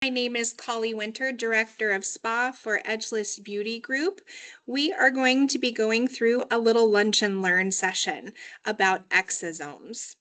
My name is Collie Winter, Director of Spa for Edgeless Beauty Group. We are going to be going through a little lunch and learn session about exosomes.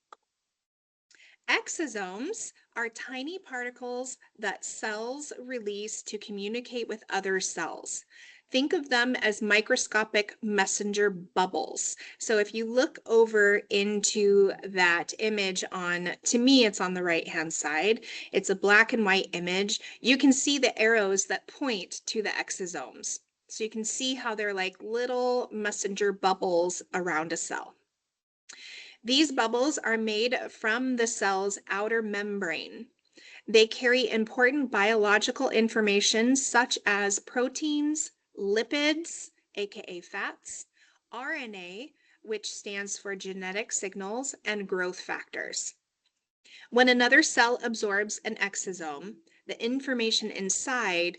Exosomes are tiny particles that cells release to communicate with other cells. Think of them as microscopic messenger bubbles. So if you look over into that image to me, it's on the right-hand side. It's a black and white image. You can see the arrows that point to the exosomes. So you can see how they're like little messenger bubbles around a cell. These bubbles are made from the cell's outer membrane. They carry important biological information such as proteins, lipids, aka fats, RNA, which stands for genetic signals, and growth factors. When another cell absorbs an exosome, the information inside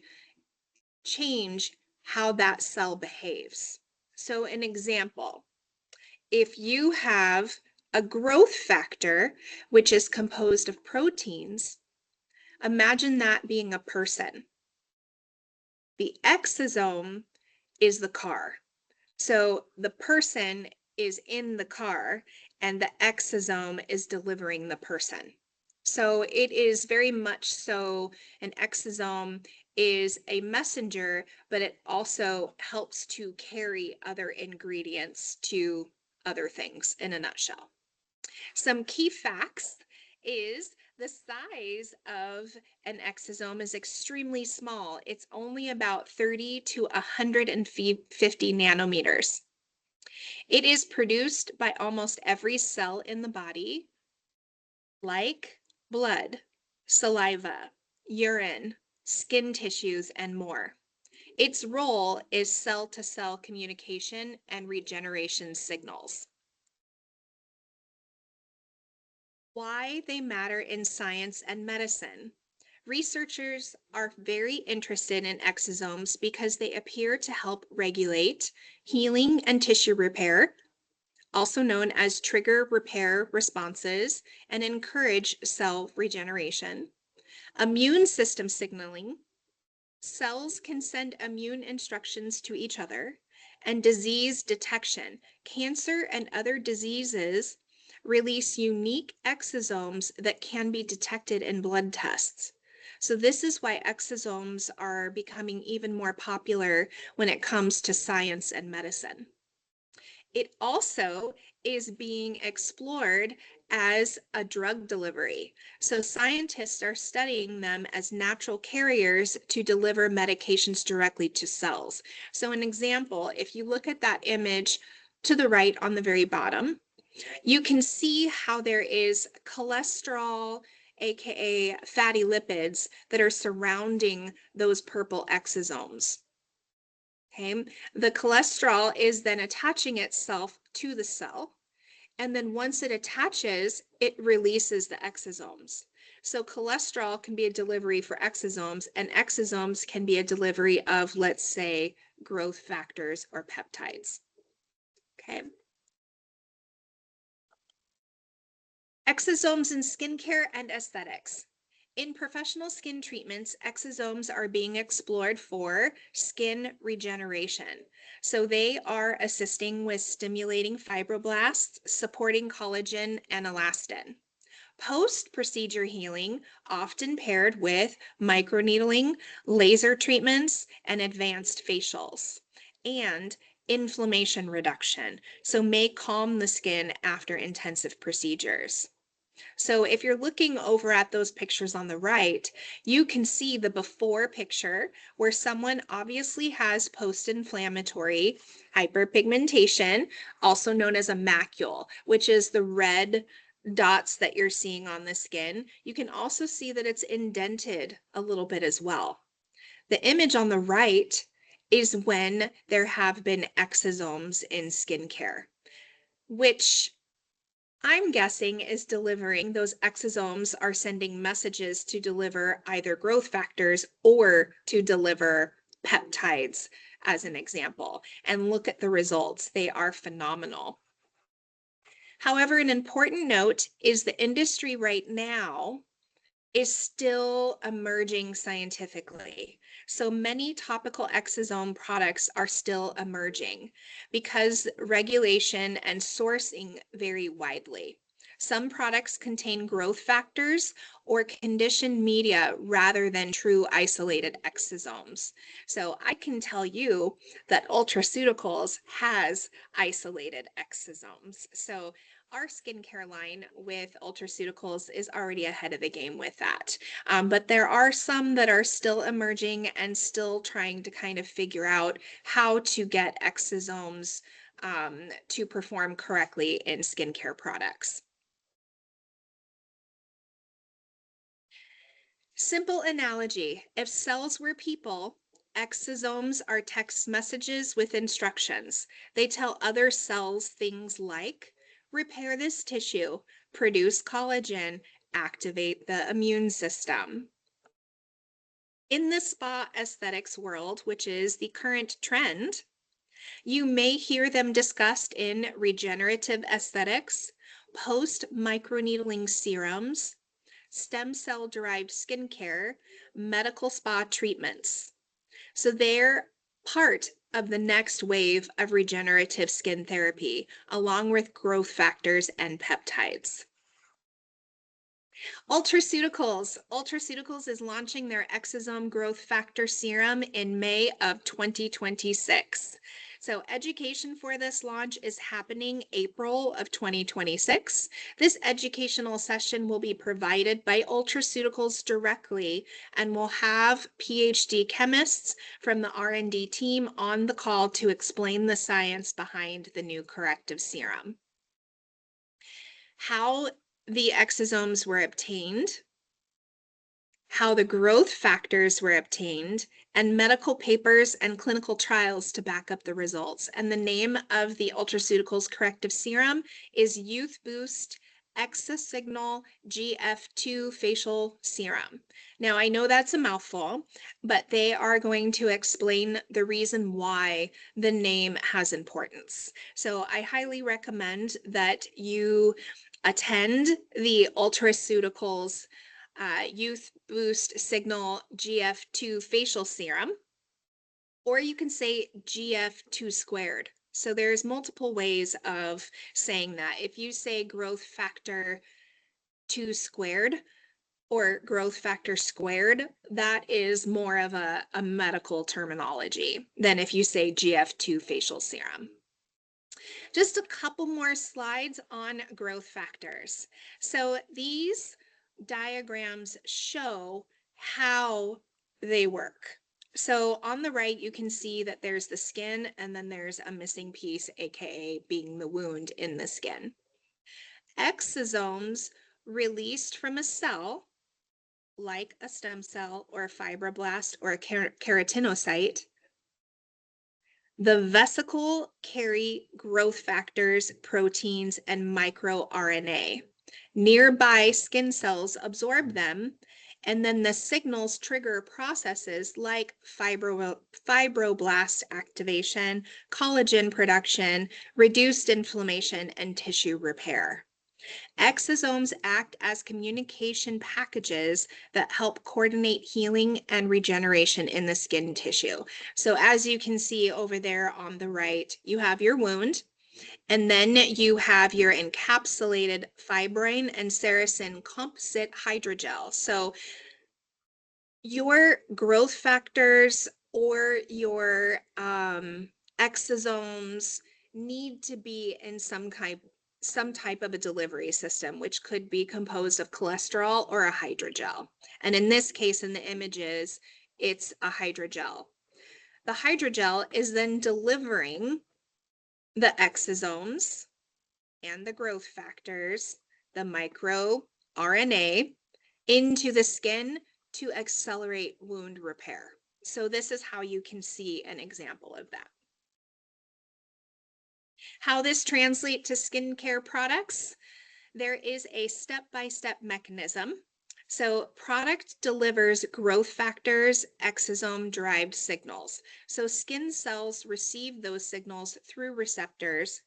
change how that cell behaves. So an example, if you have a growth factor, which is composed of proteins, imagine that being a person. The exosome is the car. So the person is in the car and the exosome is delivering the person. So it is very much so an exosome is a messenger, but it also helps to carry other ingredients to other things in a nutshell. Some key facts is the size of an exosome is extremely small. It's only about 30 to 150 nanometers. It is produced by almost every cell in the body, like blood, saliva, urine, skin tissues, and more. Its role is cell-to-cell communication and regeneration signals. Why they matter in science and medicine. Researchers are very interested in exosomes because they appear to help regulate healing and tissue repair, also known as trigger repair responses, and encourage cell regeneration. Immune system signaling. Cells can send immune instructions to each other, and disease detection. Cancer and other diseases release unique exosomes that can be detected in blood tests. So this is why exosomes are becoming even more popular when it comes to science and medicine. It also is being explored as a drug delivery. So scientists are studying them as natural carriers to deliver medications directly to cells. So an example, if you look at that image to the right on the very bottom, you can see how there is cholesterol, aka fatty lipids, that are surrounding those purple exosomes. Okay, the cholesterol is then attaching itself to the cell, and then once it attaches, it releases the exosomes. So cholesterol can be a delivery for exosomes, and exosomes can be a delivery of, let's say, growth factors or peptides. Okay. Exosomes in skincare and aesthetics. In professional skin treatments, exosomes are being explored for skin regeneration. So they are assisting with stimulating fibroblasts, supporting collagen and elastin. Post-procedure healing, often paired with microneedling, laser treatments, and advanced facials. And inflammation reduction, so may calm the skin after intensive procedures. So if you're looking over at those pictures on the right, you can see the before picture where someone obviously has post-inflammatory hyperpigmentation, also known as a macule, which is the red dots that you're seeing on the skin. You can also see that it's indented a little bit as well. The image on the right is when there have been exosomes in skincare, which I'm guessing is delivering, those exosomes are sending messages to deliver either growth factors or to deliver peptides, as an example. And look at the results, they are phenomenal. However, an important note is the industry right now is still emerging scientifically. So many topical exosome products are still emerging because regulation and sourcing vary widely. Some products contain growth factors or conditioned media rather than true isolated exosomes. So I can tell you that Ultraceuticals has isolated exosomes. So our skincare line with Ultraceuticals is already ahead of the game with that. But there are some that are still emerging and still trying to kind of figure out how to get exosomes to perform correctly in skincare products. Simple analogy, if cells were people, exosomes are text messages with instructions. They tell other cells things like repair this tissue, produce collagen, activate the immune system. In the spa aesthetics world, which is the current trend, you may hear them discussed in regenerative aesthetics, post microneedling serums, stem cell derived skincare, medical spa treatments. So they're part of the next wave of regenerative skin therapy, along with growth factors and peptides. Ultraceuticals is launching their exosome growth factor serum in May of 2026. So education for this launch is happening April of 2026. This educational session will be provided by Ultraceuticals directly and will have PhD chemists from the R&D team on the call to explain the science behind the new corrective serum. How the exosomes were obtained, how the growth factors were obtained, and medical papers and clinical trials to back up the results. And the name of the Ultraceuticals corrective serum is Youth Boost Exosignal GF2 Facial Serum. Now, I know that's a mouthful, but they are going to explain the reason why the name has importance. So I highly recommend that you attend the Ultraceuticals Youth Boost Signal GF2 Facial Serum, or you can say GF2 squared. So there's multiple ways of saying that. If you say growth factor 2 squared or growth factor squared, that is more of a medical terminology than if you say GF2 facial serum. Just a couple more slides on growth factors. So these diagrams show how they work. So on the right, you can see that there's the skin and then there's a missing piece, AKA being the wound in the skin. Exosomes released from a cell, like a stem cell or a fibroblast or a keratinocyte, the vesicle carry growth factors, proteins, and microRNA. Nearby skin cells absorb them, and then the signals trigger processes like fibroblast activation, collagen production, reduced inflammation, and tissue repair. Exosomes act as communication packages that help coordinate healing and regeneration in the skin tissue. So as you can see over there on the right, you have your wound, and then you have your encapsulated fibrin and sericin composite hydrogel. So your growth factors or your exosomes need to be in some type of a delivery system, which could be composed of cholesterol or a hydrogel. And in this case, in the images, it's a hydrogel. The hydrogel is then delivering the exosomes and the growth factors, the microRNA, into the skin to accelerate wound repair. So this is how you can see an example of that. How this translates to skincare products, there is a step-by-step mechanism. So product delivers growth factors, exosome-derived signals. So skin cells receive those signals through receptors.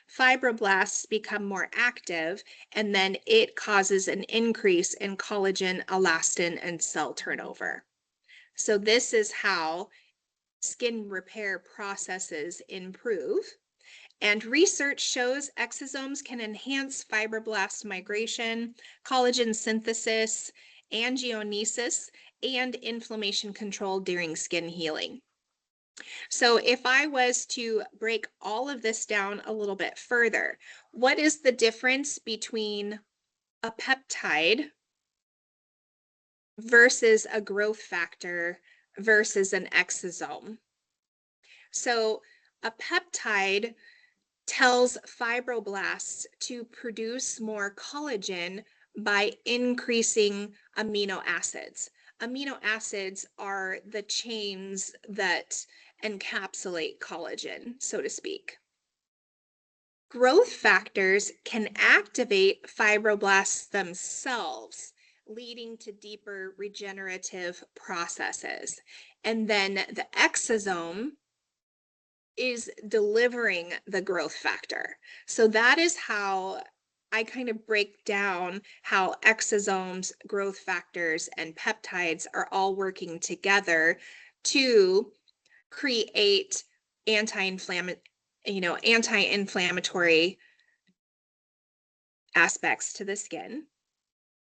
fibroblasts become more active, and then it causes an increase in collagen, elastin, and cell turnover. So this is how skin repair processes improve. And research shows exosomes can enhance fibroblast migration, collagen synthesis, angiogenesis, and inflammation control during skin healing. So if I was to break all of this down a little bit further, what is the difference between a peptide versus a growth factor versus an exosome? So a peptide tells fibroblasts to produce more collagen by increasing amino acids. Amino acids are the chains that encapsulate collagen, so to speak. Growth factors can activate fibroblasts themselves, leading to deeper regenerative processes. And then the exosome is delivering the growth factor. So that is how I kind of break down how exosomes, growth factors, and peptides are all working together to create anti-inflammatory aspects to the skin.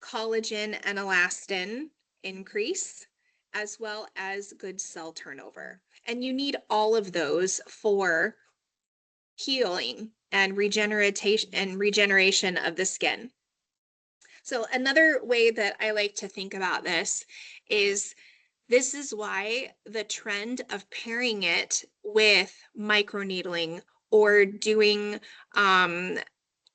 Collagen and elastin increase, as well as good cell turnover. And you need all of those for healing and regeneration of the skin. So another way that I like to think about this is why the trend of pairing it with microneedling or doing an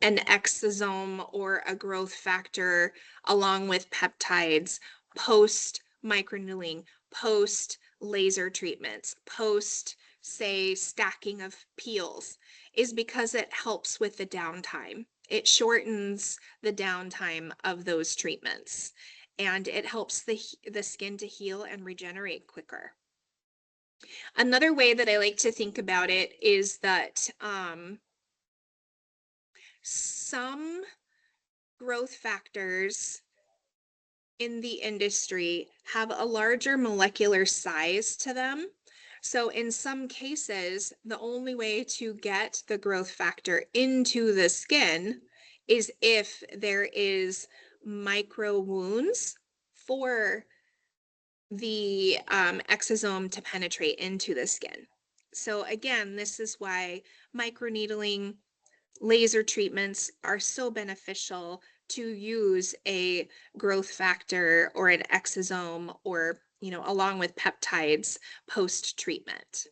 exosome or a growth factor along with peptides post microneedling, post laser treatments, post, say, stacking of peels, is because it helps with the downtime. It shortens the downtime of those treatments, and it helps the skin to heal and regenerate quicker. Another way that I like to think about it is that some growth factors in the industry have a larger molecular size to them. So in some cases, the only way to get the growth factor into the skin is if there is micro wounds for the exosome to penetrate into the skin. So again, this is why microneedling, laser treatments are so beneficial to use a growth factor or an exosome or, along with peptides post-treatment.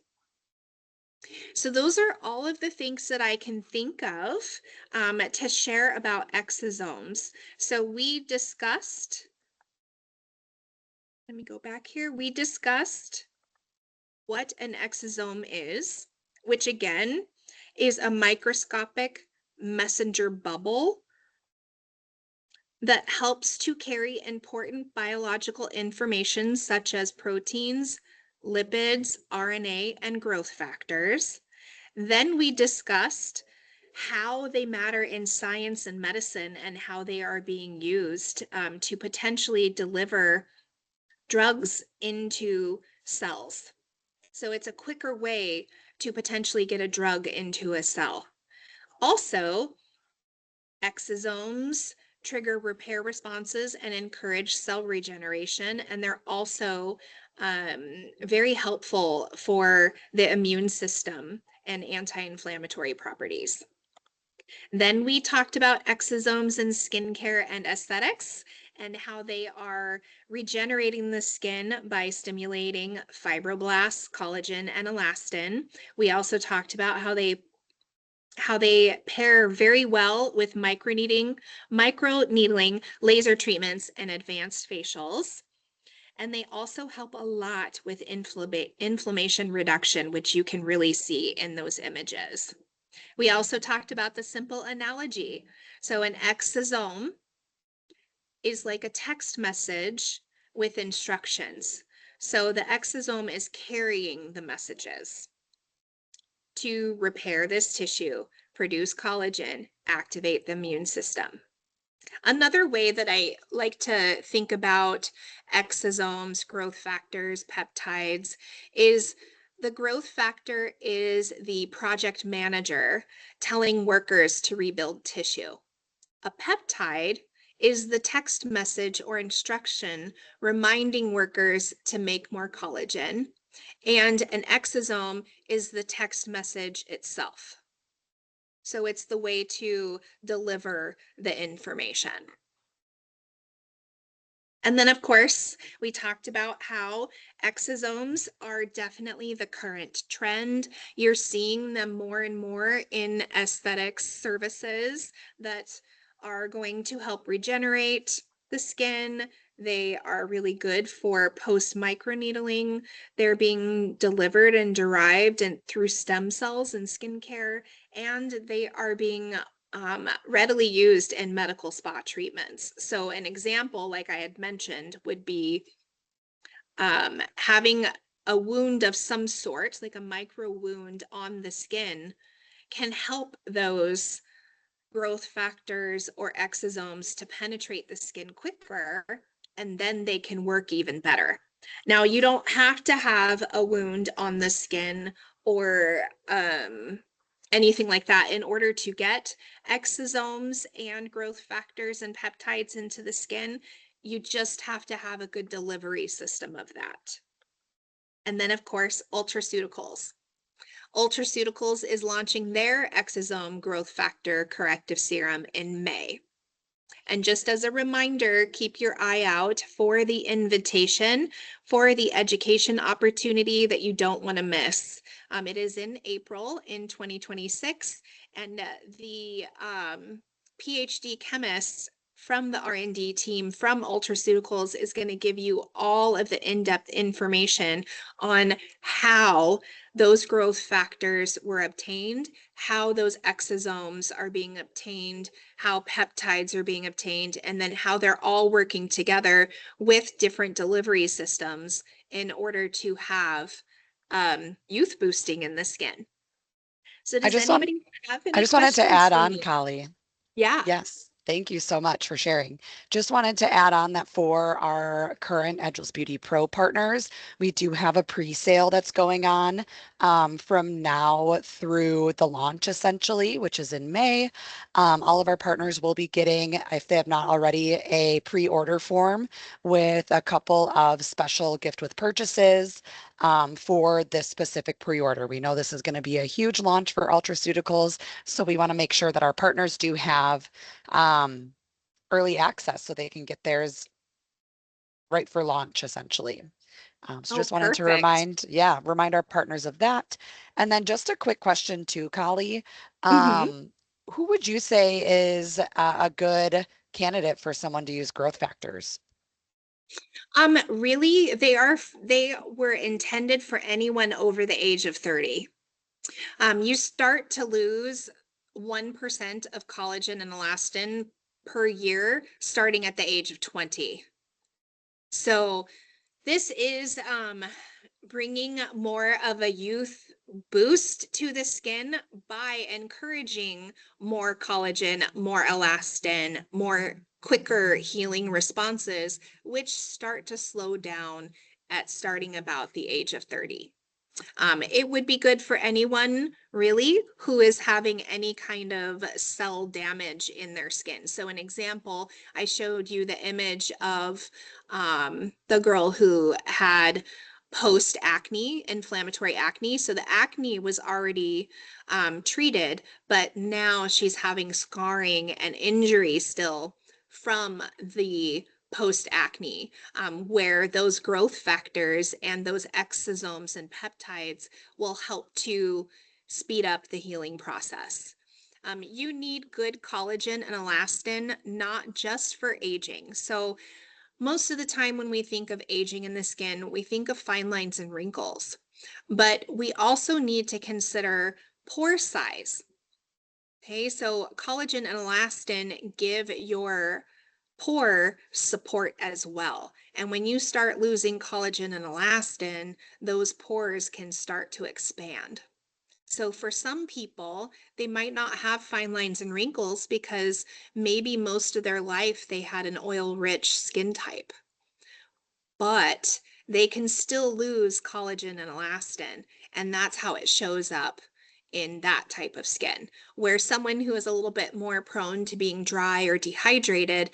So those are all of the things that I can think of to share about exosomes. So we discussed, let me go back here. We discussed what an exosome is, which again is a microscopic messenger bubble that helps to carry important biological information such as proteins, lipids, RNA, and growth factors. Then we discussed how they matter in science and medicine and how they are being used to potentially deliver drugs into cells. So it's a quicker way to potentially get a drug into a cell. Also, exosomes trigger repair responses and encourage cell regeneration, and they're also very helpful for the immune system and anti-inflammatory properties. Then we talked about exosomes in skincare and aesthetics and how they are regenerating the skin by stimulating fibroblasts, collagen, and elastin. We also talked about how they pair very well with microneedling, laser treatments, and advanced facials. And they also help a lot with inflammation reduction, which you can really see in those images. We also talked about the simple analogy. So an exosome is like a text message with instructions. So the exosome is carrying the messages to repair this tissue, produce collagen, activate the immune system. Another way that I like to think about exosomes, growth factors, peptides is the growth factor is the project manager telling workers to rebuild tissue. A peptide is the text message or instruction reminding workers to make more collagen. And an exosome is the text message itself. So it's the way to deliver the information. And then, of course, we talked about how exosomes are definitely the current trend. You're seeing them more and more in aesthetics services that are going to help regenerate the skin. They are really good for post microneedling. They're being delivered and derived and through stem cells in skincare, and they are being readily used in medical spa treatments. So an example, like I had mentioned, would be having a wound of some sort, like a micro wound on the skin, can help those growth factors or exosomes to penetrate the skin quicker, and then they can work even better. Now, you don't have to have a wound on the skin or anything like that in order to get exosomes and growth factors and peptides into the skin. You just have to have a good delivery system of that. And then, of course, Ultraceuticals. Ultraceuticals is launching their exosome growth factor corrective serum in May. And just as a reminder, keep your eye out for the invitation for the education opportunity that you don't want to miss. It is in April in 2026, and the PhD chemists from the R&D team from Ultraceuticals is going to give you all of the in-depth information on how those growth factors were obtained, how those exosomes are being obtained, how peptides are being obtained, and then how they're all working together with different delivery systems in order to have youth boosting in the skin. So I does just want anybody have I any just wanted to questions add for on, me? Kali. Yeah. Yes, thank you so much for sharing. Just wanted to add on that for our current Edgeless Beauty Pro partners, we do have a pre-sale that's going on from now through the launch, essentially, which is in May. All of our partners will be getting, if they have not already, a pre-order form with a couple of special gift with purchases for this specific pre-order. We know this is going to be a huge launch for Ultraceuticals, so we want to make sure that our partners do have um, early access so they can get theirs right for launch, essentially. So Oh, just wanted to perfect. remind our partners of that. And then just a quick question too, Kali. Mm-hmm. Um, who would you say is a good candidate for someone to use growth factors? Really, they were intended for anyone over the age of 30. You start to lose 1% of collagen and elastin per year starting at the age of 20. So this is bringing more of a youth boost to the skin by encouraging more collagen, more elastin, more quicker healing responses, which start to slow down at starting about the age of 30. It would be good for anyone really who is having any kind of cell damage in their skin. So an example, I showed you the image of the girl who had post acne, inflammatory acne. So the acne was already treated, but now she's having scarring and injury still from the post acne, where those growth factors and those exosomes and peptides will help to speed up the healing process. You need good collagen and elastin, not just for aging. So most of the time when we think of aging in the skin, we think of fine lines and wrinkles, but we also need to consider pore size. Okay, so collagen and elastin give your pore support as well. And when you start losing collagen and elastin, those pores can start to expand. So for some people, they might not have fine lines and wrinkles because maybe most of their life they had an oil-rich skin type, but they can still lose collagen and elastin, and that's how it shows up in that type of skin. Where someone who is a little bit more prone to being dry or dehydrated,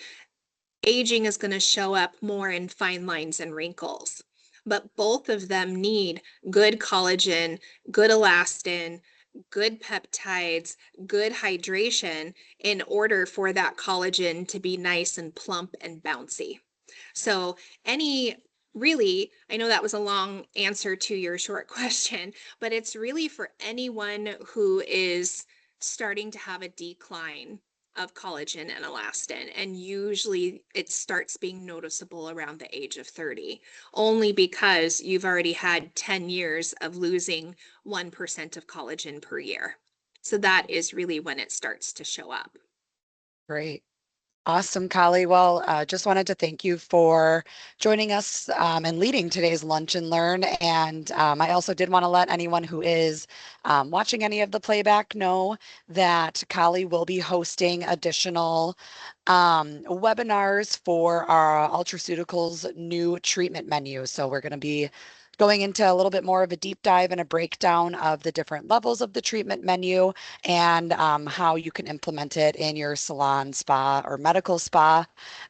aging is going to show up more in fine lines and wrinkles. But both of them need good collagen, good elastin, good peptides, good hydration in order for that collagen to be nice and plump and bouncy. So, any really, I know that was a long answer to your short question, but it's really for anyone who is starting to have a decline of collagen and elastin. And usually it starts being noticeable around the age of 30, only because you've already had 10 years of losing 1% of collagen per year. So that is really when it starts to show up. Great. Awesome, Kali. Well, just wanted to thank you for joining us and leading today's Lunch and Learn. And I also did want to let anyone who is watching any of the playback know that Kali will be hosting additional webinars for our Ultraceuticals new treatment menu. So we're going to be going into a little bit more of a deep dive and a breakdown of the different levels of the treatment menu and how you can implement it in your salon, spa, or medical spa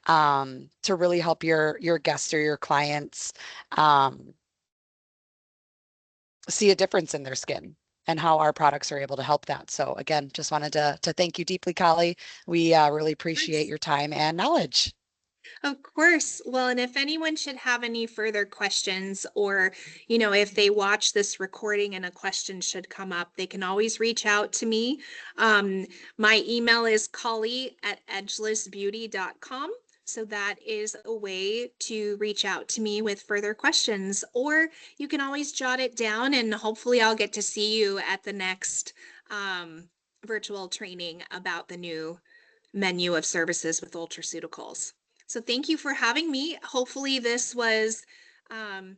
to really help your guests or your clients um, see a difference in their skin and how our products are able to help that. So again, just wanted to thank you deeply, Kali. We really appreciate your time and knowledge. Of course. Well, and if anyone should have any further questions, or, if they watch this recording and a question should come up, they can always reach out to me. Um, my email is collie@edgelessbeauty.com. So that is a way to reach out to me with further questions, or you can always jot it down and hopefully I'll get to see you at the next virtual training about the new menu of services with Ultraceuticals. So thank you for having me. Hopefully this was um,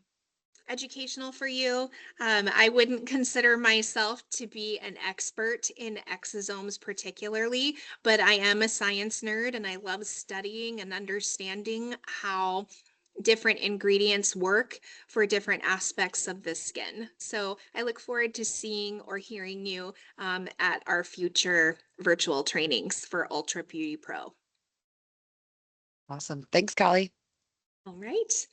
educational for you. I wouldn't consider myself to be an expert in exosomes particularly, but I am a science nerd and I love studying and understanding how different ingredients work for different aspects of the skin. So I look forward to seeing or hearing you at our future virtual trainings for Ultra Beauty Pro. Awesome. Thanks, Kali. All right.